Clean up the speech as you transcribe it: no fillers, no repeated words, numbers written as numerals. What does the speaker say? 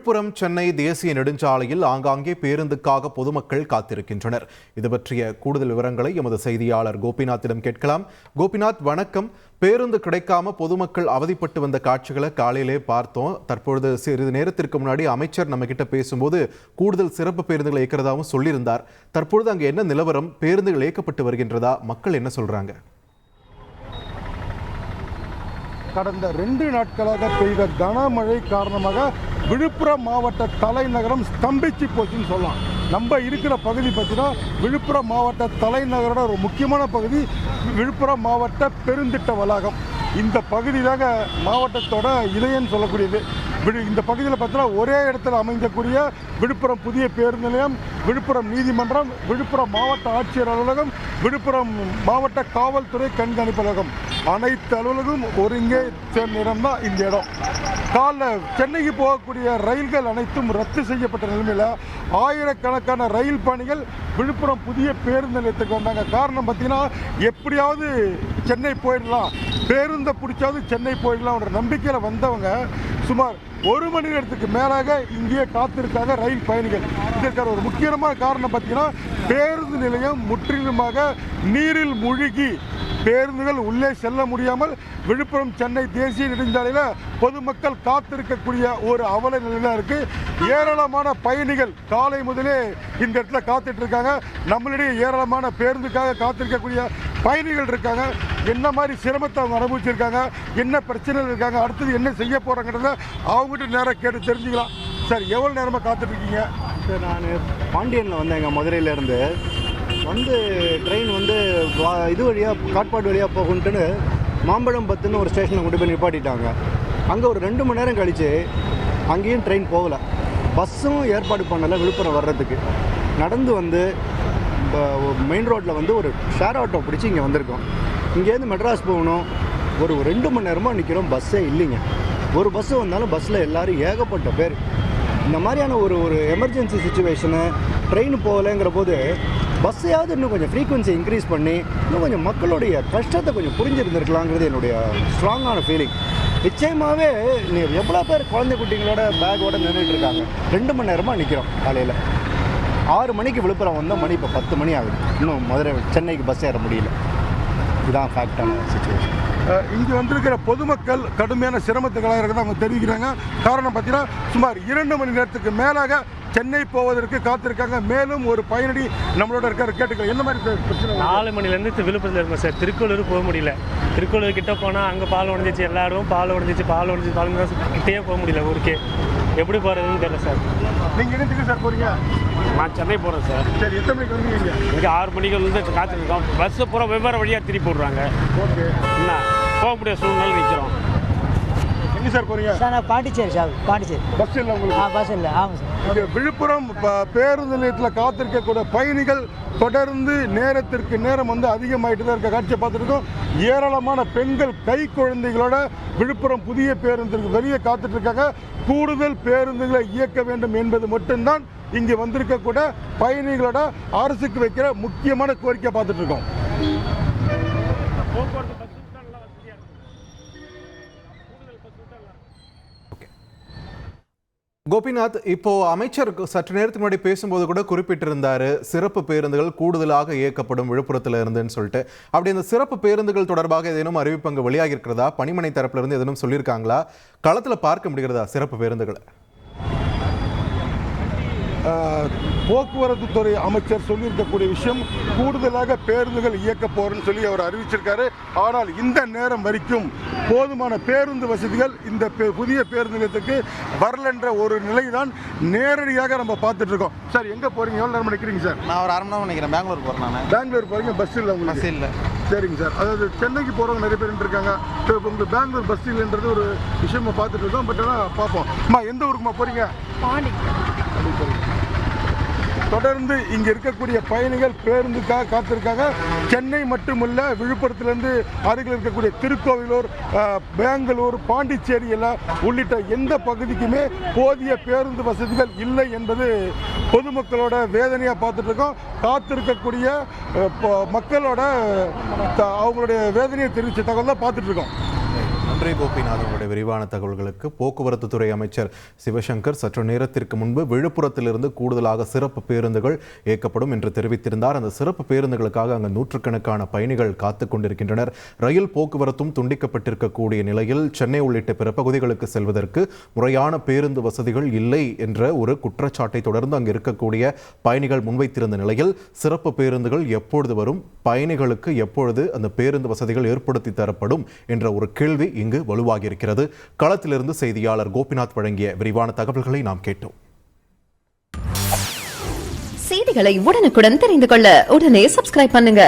விழுப்புரம் சென்னை தேசிய நெடுஞ்சாலையில் ஆங்காங்கே பேருந்துக்காக பொதுமக்கள் காத்திருக்கின்றனர். இது பற்றிய கூடுதல் விவரங்களை எமது செய்தியாளர் கோபிநாத்திடம் கேட்கலாம். கோபிநாத், வணக்கம். பேருந்து கிடைக்காம பொதுமக்கள் அவதிப்பட்டு வந்த காட்சிகளை காலையிலே பார்த்தோம். தற்பொழுது சிறிது நேரத்திற்கு முன்னாடி அமைச்சர் நம்ம கிட்ட பேசும்போது கூடுதல் சிறப்பு பேருந்துகள் இயக்கிறதாகவும் சொல்லியிருந்தார். தற்பொழுது அங்கே என்ன நிலவரம்? பேருந்துகள் இயக்கப்பட்டு வருகின்றதா? மக்கள் என்ன சொல்றாங்க? கடந்த 2 நாட்களாக பெய்த கனமழை காரணமாக விழுப்புரம் மாவட்ட தலைநகரம் ஸ்தம்பிச்சு போச்சுன்னு சொல்லலாம். நம்ம இருக்கிற பகுதி பார்த்தீங்கன்னா விழுப்புரம் மாவட்ட தலைநகரோட ஒரு முக்கியமான பகுதி விழுப்புரம் மாவட்ட பெருந்திட்ட வளாகம். இந்த பகுதி தாங்க மாவட்டத்தோட இதயம்னு சொல்லக்கூடியது. இந்த பகுதியில் பார்த்தீங்கன்னா ஒரே இடத்துல அமைந்தக்கூடிய விழுப்புரம் புதிய பேருந்து நிலையம், விழுப்புரம் நீதிமன்றம், விழுப்புரம் மாவட்ட ஆட்சியர் அலுவலகம், விழுப்புரம் மாவட்ட காவல்துறை கண்காணிப்பு அலுவலகம், அனைத்து அலுவலகம் ஒருங்கே சேர்ந்த இடம் தான் இந்த இடம். சென்னைக்கு போகக்கூடிய ரயில்கள் அனைத்தும் ரத்து செய்யப்பட்ட நிலைமையில் ஆயிரக்கணக்கான ரயில் பயணிகள் விழுப்புரம் புதிய பேருந்து நிலையத்துக்கு வந்தாங்க. காரணம் பார்த்தீங்கன்னா எப்படியாவது சென்னை போயிடலாம், பேருந்தை பிடிச்சாவது சென்னை போயிடலாம் நம்பிக்கையில் வந்தவங்க சுமார் 1 மணி நேரத்துக்கு மேலாக இங்கேயே காத்திருக்காங்க ரயில் பயணிகள். இதற்கான ஒரு முக்கியமான காரணம் பார்த்தீங்கன்னா பேருந்து நிலையம் முற்றிலுமாக நீரில் மூழ்கி பேருந்துகள் உள்ளே செல்ல முடியாமல் விழுப்புரம் சென்னை தேசிய நெடுஞ்சாலையில் பொதுமக்கள் காத்திருக்கக்கூடிய ஒரு அவல நிலையில் இருக்குது. ஏராளமான பயணிகள் காலை முதலே இந்த இடத்துல காத்துட்டு இருக்காங்க. நம்மளிடையே ஏராளமான பேருந்துக்காக காத்திருக்கக்கூடிய பயணிகள் இருக்காங்க. என்ன மாதிரி சிரமத்தை அவங்க அனுபவிச்சிருக்காங்க, என்ன பிரச்சனைகள் இருக்காங்க, அடுத்தது என்ன செய்ய போகிறாங்கிறத அவங்ககிட்ட நேரம் கேட்டு தெரிஞ்சுக்கலாம். சார், எவ்வளோ நேரமாக காத்துட்ருக்கீங்க? சார், நான் பாண்டியனில் வந்தேங்க. மதுரையிலேருந்து ட்ரெயின் இது வழியாக காட்பாடு வழியாக போகுன்ட்டுன்னு மாம்பழம் பத்துன்னு ஒரு ஸ்டேஷனை கொண்டு போய் நிப்பாட்டிட்டாங்க. அங்கே ஒரு 2 மணி நேரம் கழித்து அங்கேயும் ட்ரெயின் போகலை, பஸ்ஸும் ஏற்பாடு பண்ணலை விழுப்புரம் வர்றதுக்கு. நடந்து மெயின் ரோட்டில் ஒரு ஷேர் ஆட்டோ பிடிச்சி இங்கே வந்திருக்கோம். இங்கேருந்து மெட்ராஸ் போகணும். ஒரு 2 மணி நேரமாக நிற்கிறோம், பஸ்ஸே இல்லைங்க. ஒரு பஸ்ஸு வந்தாலும் பஸ்ஸில் எல்லோரும் ஏகப்பட்ட பேர். இந்த மாதிரியான ஒரு எமர்ஜென்சி சுச்சுவேஷனு, ட்ரெயின் போகலைங்கிற போது பஸ்ஸையாவது இன்னும் கொஞ்சம் ஃப்ரீக்வன்சி இன்க்ரீஸ் பண்ணி இன்னும் கொஞ்சம் மக்களுடைய கஷ்டத்தை கொஞ்சம் புரிஞ்சிருந்துருக்கலாங்கிறது என்னுடைய ஸ்ட்ராங்கான ஃபீலிங். நிச்சயமாகவே எவ்வளோ பேர் குழந்தை குட்டிங்களோட பேக்கோடு நின்றுட்டு இருக்காங்க. 2 மணி நேரமாக நிற்கிறோம். காலையில் 6 மணிக்கு விழுப்புரம் வந்தால் மணி இப்போ 10 மணி ஆகுது. இன்னும் மதுரை சென்னைக்கு பஸ் ஏற முடியல. இதுதான் ஃபேக்டான சுச்சுவேஷன். இங்கே வந்திருக்கிற பொதுமக்கள் கடுமையான சிரமத்துக்களாக இருக்கிறத அவங்க தெரிவிக்கிறாங்க. காரணம் பார்த்தீங்கன்னா சுமார் 2 மணி நேரத்துக்கு மேலாக சென்னை போவதற்கு காத்திருக்காங்க. மேலும் ஒரு பயணி நம்மளோட இருக்காரு, கேட்டுக்கலாம். என்ன மாதிரி பிரச்சனை? 4 மணிலேருந்து விழுப்புரத்தில் இருக்கோம் சார். திருக்கோளூர் போக முடியல. திருக்கோளூர் கிட்ட போனால் அங்கே பால் உடஞ்சிச்சு, எல்லாரும் பால் உடஞ்சிச்சு கிட்டேயே போக முடியல. ஊருக்கே எப்படி போகிறதுன்னு தெரியல சார். நீங்கள் என்னத்துக்கு சார் போகிறீங்க? நான் சென்னை போகிறேன் சார். சரி, எத்தனை மணிக்கு வந்தீங்க? இங்கே 6 மணிக்கு காத்திருக்கோம். பஸ்ஸு பூரா வெவ்வேறு வழியாக திருப்பி விட்றாங்க. ஓகே, என்ன போக முடியாத சூழ்நிலை நிற்கிறோம். எங்கே சார் போகிறீங்க? சார், நான் பாண்டிச்சேரி சார். பாண்டிச்சேரி பஸ் இல்லை உங்களுக்கு? பஸ் இல்லை. ஆமாம் சார். இங்கே விழுப்புரம் பேருந்து நிலையத்தில் காத்திருக்கக்கூடிய பயணிகள் தொடர்ந்து நேரத்திற்கு நேரம் அதிகமாகிட்டு தான் இருக்க காட்சியை பார்த்துருக்கோம். ஏராளமான பெண்கள் கை குழந்தைகளோட விழுப்புரம் புதிய பேருந்துக்கு வெளியே காத்துட்டு இருக்காங்க. கூடுதல் பேருந்துகளை இயக்க வேண்டும் என்பது மட்டும்தான் இங்கே வந்திருக்கக்கூடிய பயணிகளோட அரசுக்கு வைக்கிற முக்கியமான கோரிக்கை பார்த்துட்டு இருக்கோம். கோபிநாத், இப்போ அமைச்சர் சற்று நேரத்துக்கு முன்னாடி பேசும்போது கூட குறிப்பிட்டிருந்தாரு சிறப்பு பேருந்துகள் கூடுதலாக இயக்கப்படும் விழுப்புரத்தில் இருந்துன்னு சொல்லிட்டு. அப்படி அந்த சிறப்பு பேருந்துகள் தொடர்பாக ஏதேனும் அறிவிப்பு அங்கே வெளியாகி இருக்கிறதா? பணிமனை தரப்புல இருந்து எதுவும் சொல்லியிருக்காங்களா? களத்தில் பார்க்க முடிகிறதா சிறப்பு பேருந்துகளை? போக்குவரத்து துறை அமைச்சர் சொல்லியிருக்கக்கூடிய விஷயம், கூடுதலாக பேருந்துகள் இயக்க போறேன்னு சொல்லி அவர் அறிவிச்சிருக்காரு. ஆனால் இந்த நேரம் வரைக்கும் போதுமான பேருந்து வசதிகள் இந்த புதிய பேருந்து நிலையத்துக்கு வரலன்ற ஒரு நிலை தான் நேரடியாக நம்ம பார்த்துட்டு இருக்கோம். சார், எங்கே போறீங்க? எவ்வளோ நேரம் நினைக்கிறீங்க சார்? நான் ஒரு 1/2 மணி நேரம் நினைக்கிறேன். பெங்களூர் போகிறேன். நான் பெங்களூர் போகிறீங்க, பஸ் இல்லை உங்களுக்கு? பஸ் இல்லை. சரிங்க சார். அதாவது சென்னைக்கு போகிறவங்க நிறைய பேர் இருக்காங்க. இப்போ உங்களுக்கு பெங்களூர் பஸ் இல்லைன்றது ஒரு விஷயமா பார்த்துட்டு இருக்கோம். பட் ஆனால் பார்ப்போம். அம்மா, எந்த ஊருக்குமா போகிறீங்க? தொடர்ந்து இங்கே இருக்கக்கூடிய பயணிகள் பேருந்துக்காக காத்திருக்காங்க. சென்னை மட்டுமல்ல, விழுப்புரத்திலிருந்து அருகில் இருக்கக்கூடிய திருக்கோவிலூர், பெங்களூர், பாண்டிச்சேரி எல்லாம் உள்ளிட்ட எந்த பகுதிக்குமே போதிய பேருந்து வசதிகள் இல்லை என்பது பொதுமக்களோட வேதனையாக பார்த்துட்டு இருக்கோம். காத்திருக்கக்கூடிய மக்களோட அவங்களுடைய வேதனையை தெரிவித்த தகவல் தான் பார்த்துட்டு இருக்கோம். நன்றி கோபிநாத், உங்களுடைய விரிவான தகவல்களுக்கு. போக்குவரத்து துறை அமைச்சர் சிவசங்கர் சற்று நேரத்திற்கு முன்பு விழுப்புரத்திலிருந்து கூடுதலாக சிறப்பு பேருந்துகள் இயக்கப்படும் என்று தெரிவித்திருந்தார். அந்த சிறப்பு பேருந்துகளுக்காக அங்கு நூற்றுக்கணக்கான பயணிகள் காத்துக் கொண்டிருக்கின்றனர். ரயில் போக்குவரத்தும் துண்டிக்கப்பட்டிருக்கக்கூடிய நிலையில் சென்னை உள்ளிட்ட பிற பகுதிகளுக்கு செல்வதற்கு முறையான பேருந்து வசதிகள் இல்லை என்ற ஒரு குற்றச்சாட்டை தொடர்ந்து அங்கு இருக்கக்கூடிய பயணிகள் முன்வைத்திருந்த நிலையில் சிறப்பு பேருந்துகள் எப்பொழுது வரும், பயணிகளுக்கு எப்பொழுது அந்த பேருந்து வசதிகள் ஏற்படுத்தி தரப்படும் என்ற ஒரு கேள்வி இங்கு வலுவாகி இருக்கிறது. களத்திலிருந்து செய்தியாளர் கோபிநாத் வழங்கிய விரிவான தகவல்களை நாம் கேட்டோம். செய்திகளை உடனுக்குடன் தெரிந்து கொள்ள உடனே சப்ஸ்கிரைப் பண்ணுங்க.